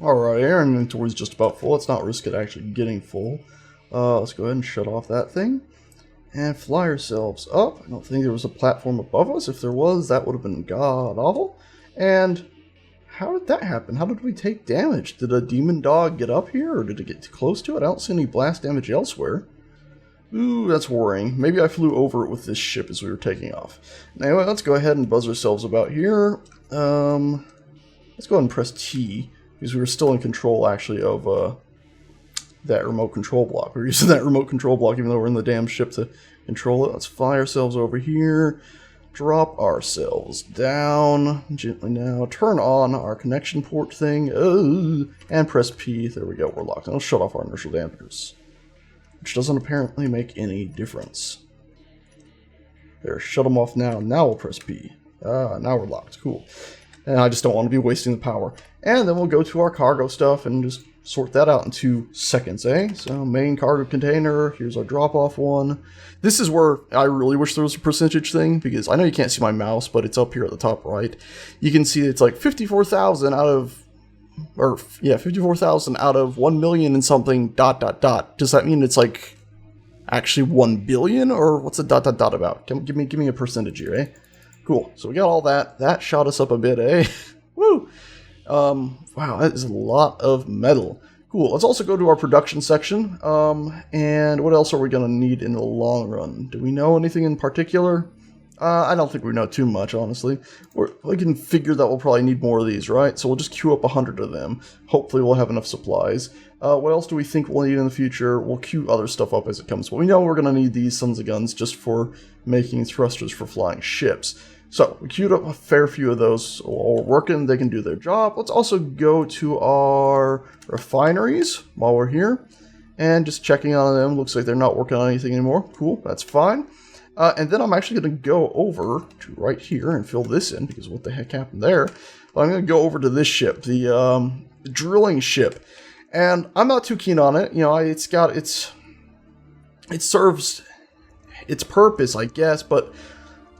Alright, our inventory's just about full. Let's not risk it actually getting full. Let's go ahead and shut off that thing. And fly ourselves up. I don't think there was a platform above us. If there was, that would have been god-awful. And how did that happen? How did we take damage? Did a demon dog get up here, or did it get too close to it? I don't see any blast damage elsewhere. Ooh, that's worrying. Maybe I flew over it with this ship as we were taking off. Anyway, let's go ahead and buzz ourselves about here. Let's go ahead and press T, because we were still in control, actually, of that remote control block. We're using that remote control block even though we're in the damn ship to control it. Let's fly ourselves over here. Drop ourselves down gently now. Turn on our connection port thing. And press P. There we go. We're locked. I'll shut off our inertial dampers, which doesn't apparently make any difference. There, shut them off now. Now we'll press P. Now we're locked. Cool. And I just don't want to be wasting the power. And then we'll go to our cargo stuff and just sort that out in 2 seconds, eh? So, main cargo container, here's our drop-off one. This is where I really wish there was a percentage thing, because I know you can't see my mouse, but it's up here at the top right. You can see it's like 54,000 out of, or yeah, 54,000 out of 1 million and something, ... Does that mean it's like actually 1 billion, or what's a ... about? Give me a percentage here, eh? Cool, so we got all that. That shot us up a bit, eh? Woo! Wow, that is a lot of metal. Cool, let's also go to our production section. And what else are we going to need in the long run? Do we know anything in particular? I don't think we know too much, honestly. We can figure that we'll probably need more of these, right? So we'll just queue up 100 of them. Hopefully we'll have enough supplies. What else do we think we'll need in the future? We'll queue other stuff up as it comes. But we know we're going to need these sons of guns just for making thrusters for flying ships. So, we queued up a fair few of those all working. They can do their job. Let's also go to our refineries while we're here. And just checking on them. Looks like they're not working on anything anymore. Cool, that's fine. And then I'm actually going to go over to right here and fill this in, because what the heck happened there? But I'm going to go over to this ship, the drilling ship. And I'm not too keen on it. You know, it serves its purpose, I guess, but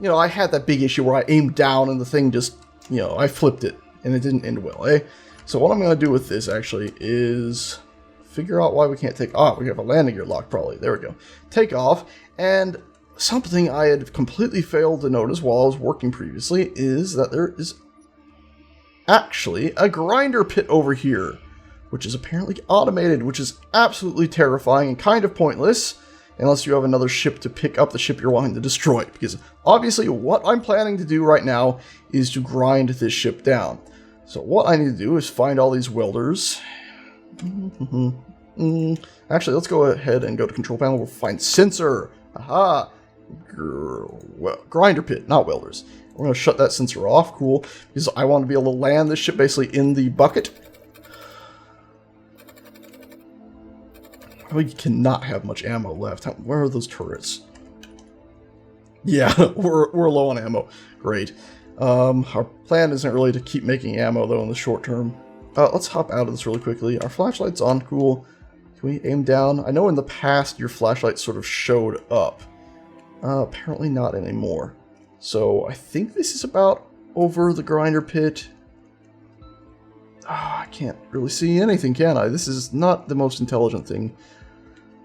you know, I had that big issue where I aimed down and the thing just, you know, I flipped it and it didn't end well, eh? So what I'm going to do with this, actually, is figure out why we can't take off. We have a landing gear lock, probably. There we go. Take off. And something I had completely failed to notice while I was working previously is that there is actually a grinder pit over here, which is apparently automated, which is absolutely terrifying and kind of pointless. Unless you have another ship to pick up the ship you're wanting to destroy. Because obviously what I'm planning to do right now is to grind this ship down. So what I need to do is find all these welders. Actually, let's go ahead and go to control panel. We'll find sensor. Aha! Grinder pit, not welders. We're going to shut that sensor off. Cool. Because I want to be able to land this ship basically in the bucket. We cannot have much ammo left. Where are those turrets? Yeah, we're low on ammo. Great. Our plan isn't really to keep making ammo, though, in the short term. Let's hop out of this really quickly. Our flashlight's on. Cool. Can we aim down? I know in the past your flashlight sort of showed up. Apparently not anymore. So I think this is about over the grinder pit. I can't really see anything, can I? This is not the most intelligent thing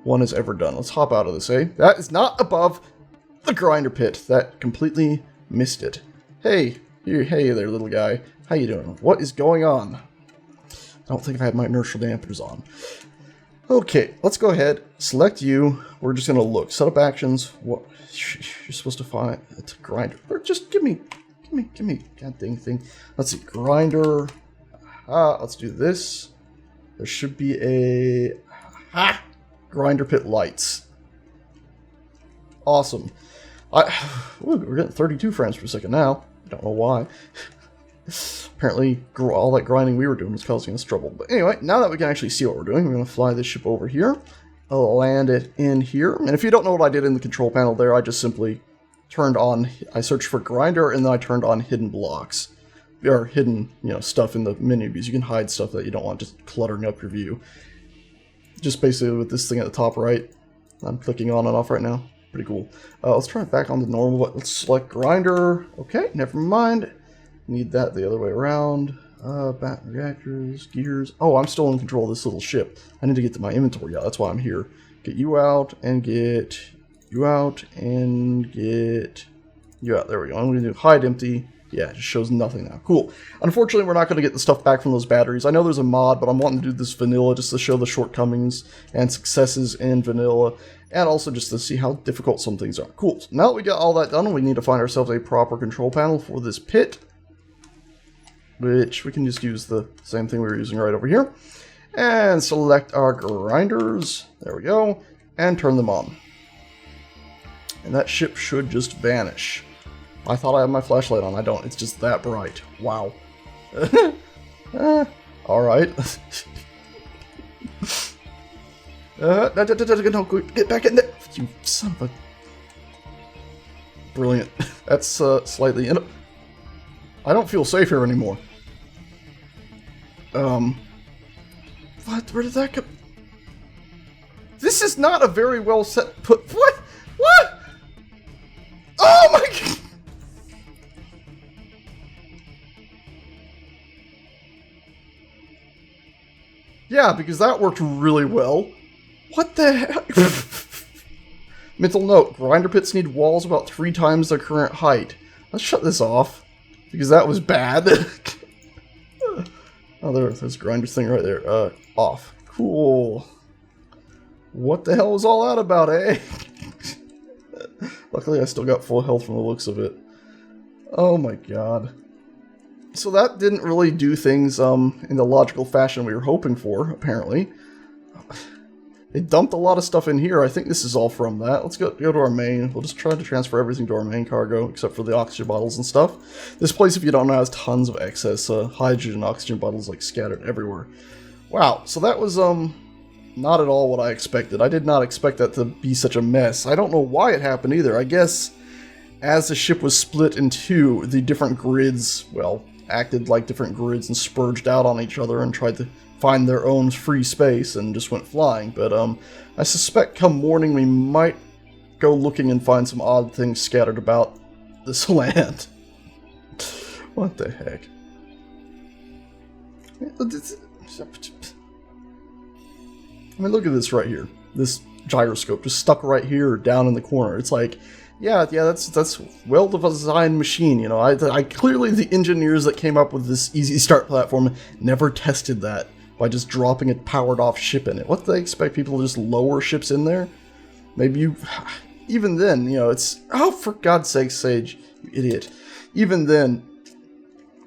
one has ever done. Let's hop out of this, eh? That is not above the grinder pit. That completely missed it. Hey, hey there, little guy. How you doing? What is going on? I don't think I had my inertial dampers on. Okay, let's go ahead. Select you. We're just gonna look. Set up actions. What you're supposed to find? It's a grinder. Or just give me. God dang thing. Let's see. Grinder. Let's do this. There should be a grinder pit lights. Awesome. We're getting 32 frames per second now. I don't know why. Apparently, all that grinding we were doing was causing us trouble. But anyway, now that we can actually see what we're doing, we're going to fly this ship over here. I'll land it in here. And if you don't know what I did in the control panel there, I just simply turned on, I searched for grinder, and then I turned on hidden blocks. Or hidden, you know, stuff in the menu, because you can hide stuff that you don't want just cluttering up your view. Just basically with this thing at the top right. I'm clicking on and off right now. Pretty cool. Let's turn it back on to normal, but let's select grinder. Okay, never mind. Need that the other way around. Bat reactors, gears. Oh, I'm still in control of this little ship. I need to get to my inventory. Yeah, that's why I'm here. Get you out and get you out and get you out. There we go. I'm going to do hide empty. Yeah, it just shows nothing now. Cool. Unfortunately, we're not going to get the stuff back from those batteries. I know there's a mod, but I'm wanting to do this vanilla just to show the shortcomings and successes in vanilla, and also just to see how difficult some things are. Cool. So now that we got all that done, we need to find ourselves a proper control panel for this pit, which we can just use the same thing we were using right over here, and select our grinders. There we go, and turn them on. And that ship should just vanish. I thought I had my flashlight on. I don't. It's just that bright. Wow. Alright. No, get back in there. You son of a... Brilliant. That's slightly... I don't feel safe here anymore. What? Where did that go? This is not a very well set... What? What? Oh my god! Yeah, because that worked really well. What the heck? Mental note, grinder pits need walls about 3 times their current height. Let's shut this off, because that was bad. Oh, there's grinder's thing right there. Off. Cool. What the hell was all that about, eh? Luckily, I still got full health from the looks of it. Oh my god. So that didn't really do things in the logical fashion we were hoping for, apparently. It dumped a lot of stuff in here. I think this is all from that. Let's go to our main. We'll just try to transfer everything to our main cargo, except for the oxygen bottles and stuff. This place, if you don't know, has tons of excess hydrogen oxygen bottles like scattered everywhere. Wow, so that was not at all what I expected. I did not expect that to be such a mess. I don't know why it happened either. I guess as the ship was split in two, the different grids, well, acted like different grids and spurged out on each other and tried to find their own free space and just went flying. But I suspect come morning we might go looking and find some odd things scattered about this land. What the heck? I mean, look at this right here. This gyroscope just stuck right here down in the corner. It's like, yeah, that's well-designed machine, you know. I clearly the engineers that came up with this easy start platform never tested that by just dropping a powered-off ship in it. What do they expect people to just lower ships in there? Maybe you... Even then, you know, it's... Oh, for God's sake, Sage, you idiot. Even then,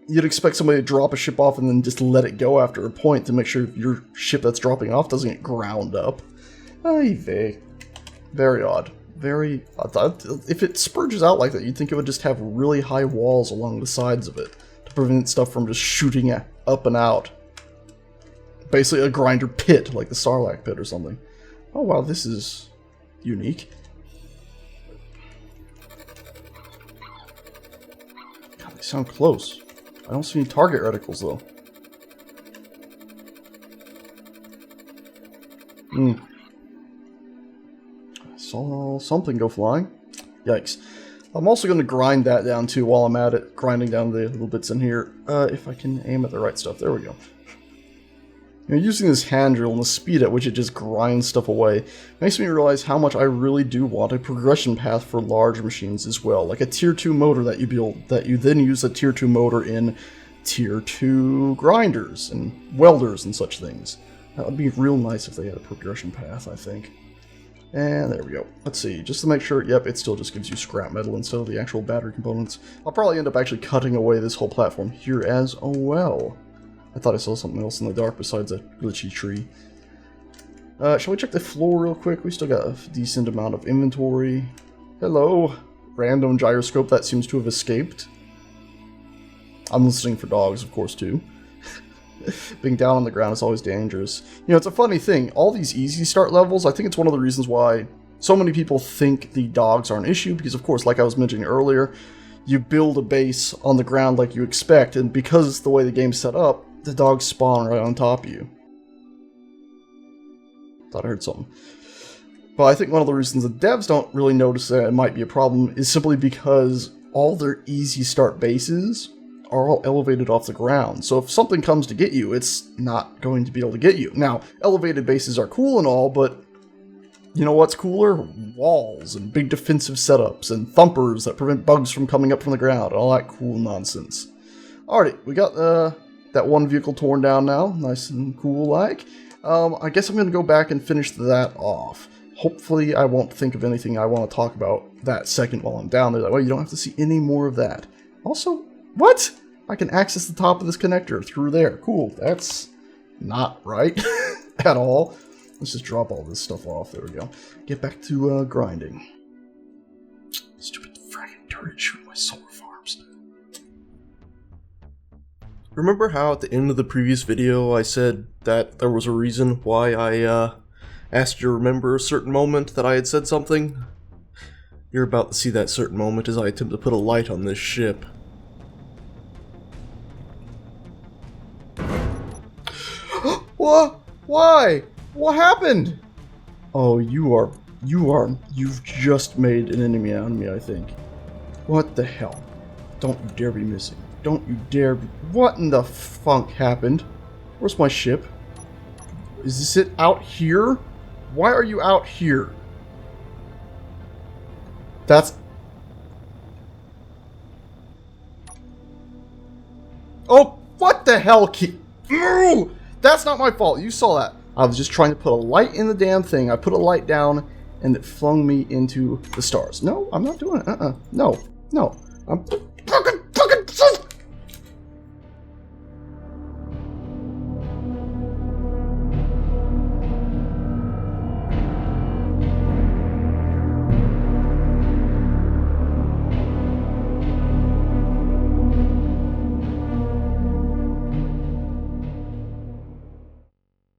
you'd expect somebody to drop a ship off and then just let it go after a point to make sure your ship that's dropping off doesn't get ground up. Ay vey. Very odd. Very... If it spurges out like that, you'd think it would just have really high walls along the sides of it to prevent stuff from just shooting up and out. Basically a grinder pit, like the Sarlacc pit or something. Oh wow, this is unique. God, they sound close. I don't see any target reticles though. I saw something go flying. Yikes. I'm also going to grind that down too while I'm at it, grinding down the little bits in here. If I can aim at the right stuff. There we go. You know, using this hand drill and the speed at which it just grinds stuff away makes me realize how much I really do want a progression path for large machines as well. Like a tier 2 motor that you build, that you then use a tier 2 motor in tier 2 grinders and welders and such things. That would be real nice if they had a progression path, I think. And there we go. Let's see, just to make sure, yep, it still just gives you scrap metal instead of the actual battery components. I'll probably end up actually cutting away this whole platform here as well. I thought I saw something else in the dark besides a glitchy tree. Shall we check the floor real quick? We still got a decent amount of inventory. Hello. Random gyroscope that seems to have escaped. I'm listening for dogs, of course, too. Being down on the ground is always dangerous. You know, it's a funny thing. All these easy start levels, I think it's one of the reasons why so many people think the dogs are an issue. Because, of course, like I was mentioning earlier, you build a base on the ground like you expect. And because the way the game's set up, the dogs spawn right on top of you. Thought I heard something. But I think one of the reasons the devs don't really notice that it might be a problem is simply because all their easy start bases are all elevated off the ground. So if something comes to get you, it's not going to be able to get you. Now, elevated bases are cool and all, but you know what's cooler? Walls and big defensive setups and thumpers that prevent bugs from coming up from the ground. All that cool nonsense. Alrighty, we got that one vehicle torn down now. Nice and cool like. I guess I'm going to go back and finish that off. Hopefully I won't think of anything I want to talk about that second while I'm down there. That way you don't have to see any more of that. Also, what? I can access the top of this connector through there. Cool. That's not right at all. Let's just drop all this stuff off. There we go. Get back to grinding. Stupid fragging turret shooting my solar farms. Remember how at the end of the previous video I said that there was a reason why I asked you to remember a certain moment that I had said something? You're about to see that certain moment as I attempt to put a light on this ship. What? Why? What happened? Oh, you've just made an enemy out of me, I think. What the hell? Don't you dare be missing. Don't you dare be... What in the funk happened? Where's my ship? Is this it out here? Why are you out here? That's... Oh, what the hell? Ooh, that's not my fault. You saw that. I was just trying to put a light in the damn thing. I put a light down, and it flung me into the stars. No, I'm not doing it. No.